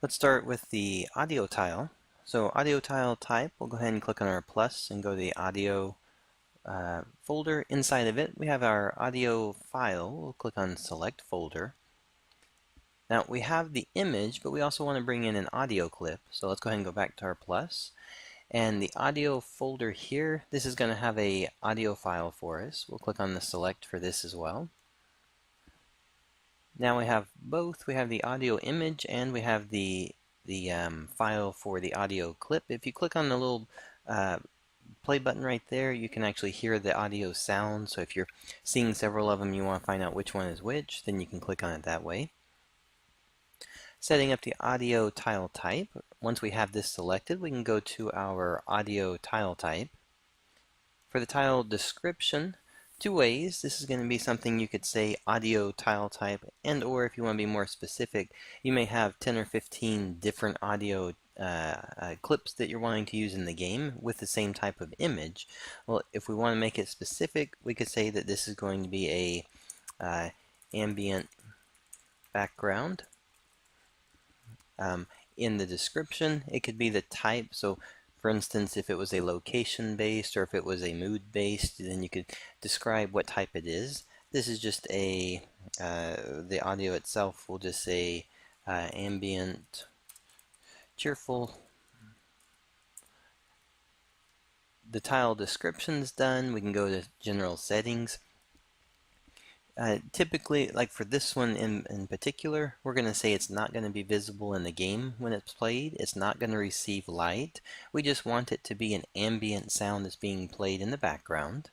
Let's start with the audio tile. So audio tile type, we'll go ahead and click on our plus and go to the audio folder. Inside of it, we have our audio file. We'll click on select folder. Now we have the image, but we also want to bring in an audio clip. So let's go ahead and go back to our plus. And the audio folder here, this is going to have a audio file for us. We'll click on the select for this as well. Now we have both. We have the audio image and we have the file for the audio clip. If you click on the little play button right there, you can actually hear the audio sound. So if you're seeing several of them, you want to find out which one is which, then you can click on it that way. Setting up the audio tile type. Once we have this selected, we can go to our audio tile type. For the tile description, two ways. This is going to be something you could say audio tile type, and or if you want to be more specific, you may have 10 or 15 different audio clips that you're wanting to use in the game with the same type of image. Well, if we want to make it specific, we could say that this is going to be a ambient background. In the description, it could be the type. So for instance, if it was a location-based or if it was a mood-based, then you could describe what type it is. This is just the audio itself will just say ambient, cheerful. The tile description's done. We can go to general settings. Typically, like for this one in particular, we're going to say it's not going to be visible in the game when it's played. It's not going to receive light. We just want it to be an ambient sound that's being played in the background.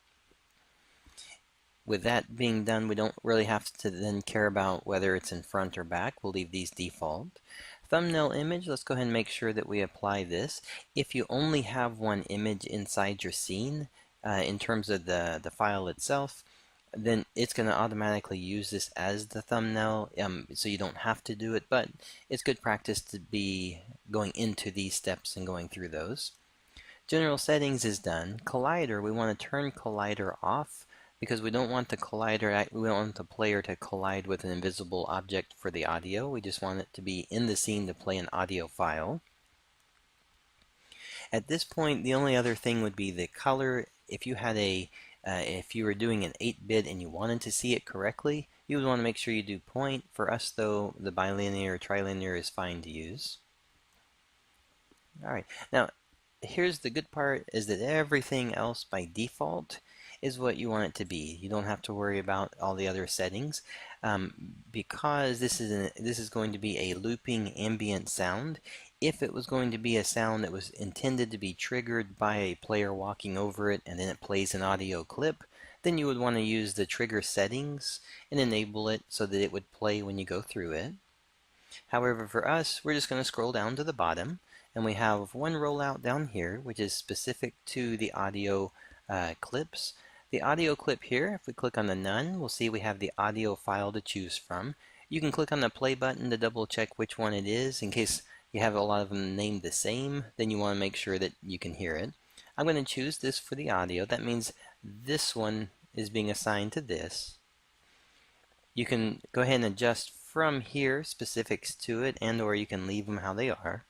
With that being done, we don't really have to then care about whether it's in front or back. We'll leave these default. Thumbnail image, let's go ahead and make sure that we apply this. If you only have one image inside your scene, in terms of the file itself, then it's going to automatically use this as the thumbnail, so you don't have to do it, but it's good practice to be going into these steps and going through those. General settings is done. Collider, we want to turn collider off because we don't want the collider, we don't want the player to collide with an invisible object for the audio. We just want it to be in the scene to play an audio file. At this point, the only other thing would be the color. If you had if you were doing an 8-bit and you wanted to see it correctly, you would want to make sure you do point. For us, though, the bilinear or trilinear is fine to use. Alright, now here's the good part, is that everything else by default is what you want it to be. You don't have to worry about all the other settings because this is going to be a looping ambient sound. If it was going to be a sound that was intended to be triggered by a player walking over it and then it plays an audio clip, then you would want to use the trigger settings and enable it so that it would play when you go through it. However, for us, we're just going to scroll down to the bottom, and we have one rollout down here which is specific to the audio clips. The audio clip here, if we click on the none, we'll see we have the audio file to choose from. You can click on the play button to double check which one it is in case you have a lot of them named the same, then you want to make sure that you can hear it. I'm going to choose this for the audio. That means this one is being assigned to this. You can go ahead and adjust from here specifics to it, and or you can leave them how they are.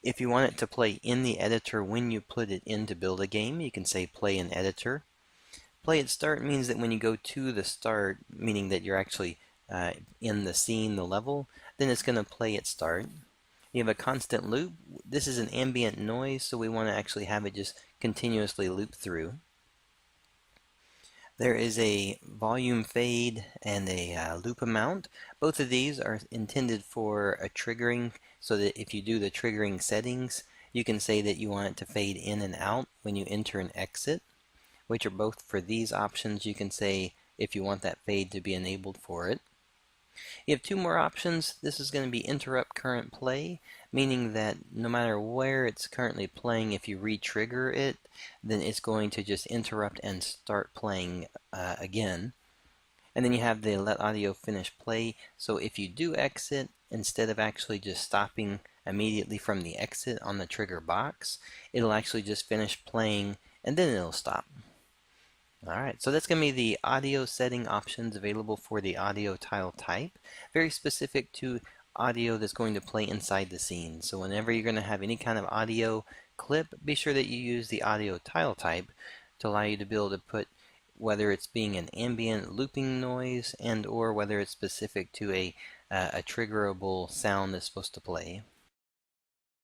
If you want it to play in the editor when you put it in to build a game, you can say play in editor. Play at start means that when you go to the start, meaning that you're actually in the scene, the level, then it's going to play at start. You have a constant loop. This is an ambient noise, so we want to actually have it just continuously loop through. There is a volume fade and a loop amount. Both of these are intended for a triggering, so that if you do the triggering settings, you can say that you want it to fade in and out when you enter and exit, which are both for these options. You can say if you want that fade to be enabled for it. You have two more options. This is going to be interrupt current play, meaning that no matter where it's currently playing, if you re-trigger it, then it's going to just interrupt and start playing again. And then you have the let audio finish play. So if you do exit, instead of actually just stopping immediately from the exit on the trigger box, it'll actually just finish playing and then it'll stop. Alright, so that's going to be the audio setting options available for the audio tile type. Very specific to audio that's going to play inside the scene. So whenever you're going to have any kind of audio clip, be sure that you use the audio tile type to allow you to be able to put whether it's being an ambient looping noise and or whether it's specific to a triggerable sound that's supposed to play.